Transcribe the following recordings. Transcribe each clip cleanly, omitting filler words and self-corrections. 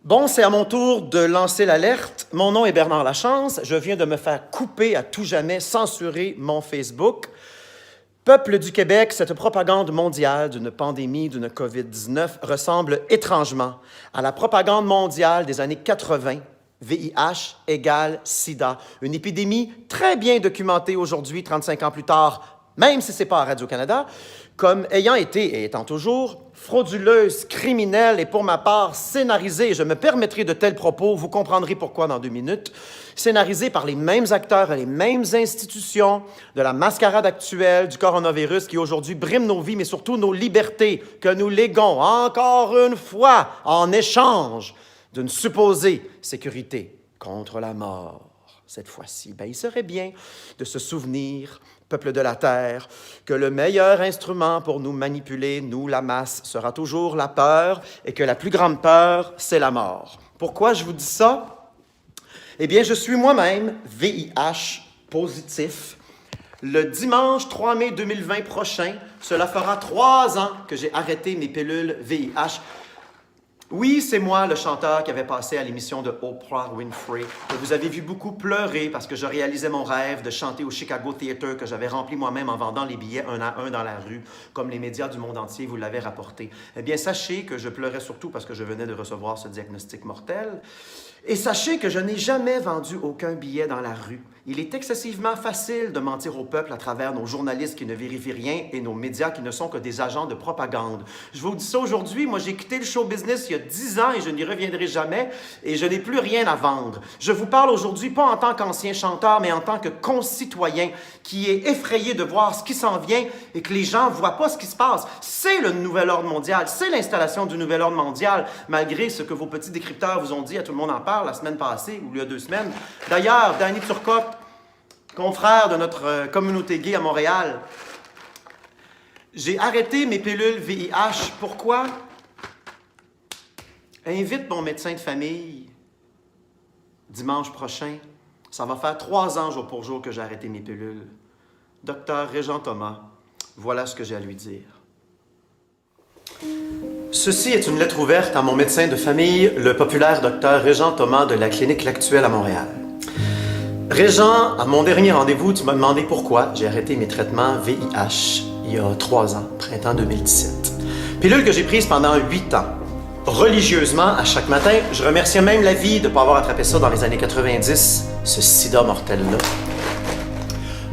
Bon, c'est à mon tour de lancer l'alerte. Mon nom est Bernard Lachance. Je viens de me faire couper à tout jamais, censurer mon Facebook. Peuple du Québec, cette propagande mondiale d'une pandémie, d'une COVID-19, ressemble étrangement à la propagande mondiale des années 80, VIH égale SIDA. Une épidémie très bien documentée aujourd'hui, 35 ans plus tard, même si ce n'est pas à Radio-Canada, comme ayant été et étant toujours frauduleuse, criminelle et pour ma part scénarisée, je me permettrai de tels propos, vous comprendrez pourquoi dans 2 minutes, scénarisée par les mêmes acteurs et les mêmes institutions de la mascarade actuelle du coronavirus qui aujourd'hui brime nos vies, mais surtout nos libertés, que nous léguons encore une fois en échange d'une supposée sécurité contre la mort. Cette fois-ci, il serait bien de se souvenir, peuple de la Terre, que le meilleur instrument pour nous manipuler, nous, la masse, sera toujours la peur et que la plus grande peur, c'est la mort. Pourquoi je vous dis ça? Eh bien, je suis moi-même VIH positif. Le dimanche 3 mai 2020 prochain, cela fera 3 ans que j'ai arrêté mes pilules VIH. Oui, c'est moi, le chanteur qui avait passé à l'émission de Oprah Winfrey, que vous avez vu beaucoup pleurer parce que je réalisais mon rêve de chanter au Chicago Theatre que j'avais rempli moi-même en vendant les billets un à un dans la rue, comme les médias du monde entier vous l'avaient rapporté. Eh bien, sachez que je pleurais surtout parce que je venais de recevoir ce diagnostic mortel. Et sachez que je n'ai jamais vendu aucun billet dans la rue. Il est excessivement facile de mentir au peuple à travers nos journalistes qui ne vérifient rien et nos médias qui ne sont que des agents de propagande. Je vous dis ça aujourd'hui, moi j'ai quitté le show business il y a 10 ans et je n'y reviendrai jamais et je n'ai plus rien à vendre. Je vous parle aujourd'hui pas en tant qu'ancien chanteur, mais en tant que concitoyen qui est effrayé de voir ce qui s'en vient et que les gens ne voient pas ce qui se passe. C'est le nouvel ordre mondial, c'est l'installation du nouvel ordre mondial, malgré ce que vos petits décrypteurs vous ont dit, à tout le monde en parle la semaine passée ou il y a 2 semaines. D'ailleurs, Danny Turcotte, confrère de notre communauté gay à Montréal, j'ai arrêté mes pilules VIH. Pourquoi? Invite mon médecin de famille dimanche prochain. Ça va faire 3 ans jour pour jour que j'ai arrêté mes pilules. Docteur Régent Thomas, voilà ce que j'ai à lui dire. Ceci est une lettre ouverte à mon médecin de famille, le populaire docteur Régent Thomas de la clinique L'Actuelle à Montréal. Régent, à mon dernier rendez-vous, tu m'as demandé pourquoi j'ai arrêté mes traitements VIH il y a 3 ans, printemps 2017. Pilule que j'ai prise pendant 8 ans. Religieusement, à chaque matin, je remerciais même la vie de ne pas avoir attrapé ça dans les années 90, ce sida mortel-là.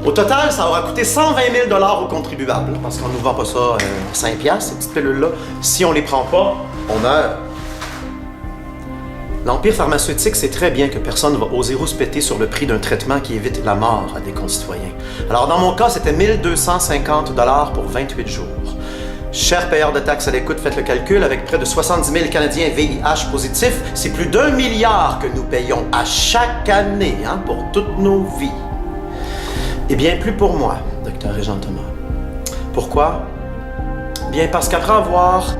Au total, ça aura coûté 120 000 $ aux contribuables, parce qu'on ne nous vend pas ça 5 $, ces petites pilules-là. Si on ne les prend pas, on meurt. L'Empire pharmaceutique sait très bien que personne ne va oser rouspéter sur le prix d'un traitement qui évite la mort à des concitoyens. Alors, dans mon cas, c'était 1 250 $ pour 28 jours. Chers payeurs de taxes à l'écoute, faites le calcul, avec près de 70 000 Canadiens VIH positifs, c'est plus d'1 milliard que nous payons à chaque année pour toutes nos vies. Eh bien, plus pour moi, docteur Régent Thomas. Pourquoi? Bien, parce qu'après avoir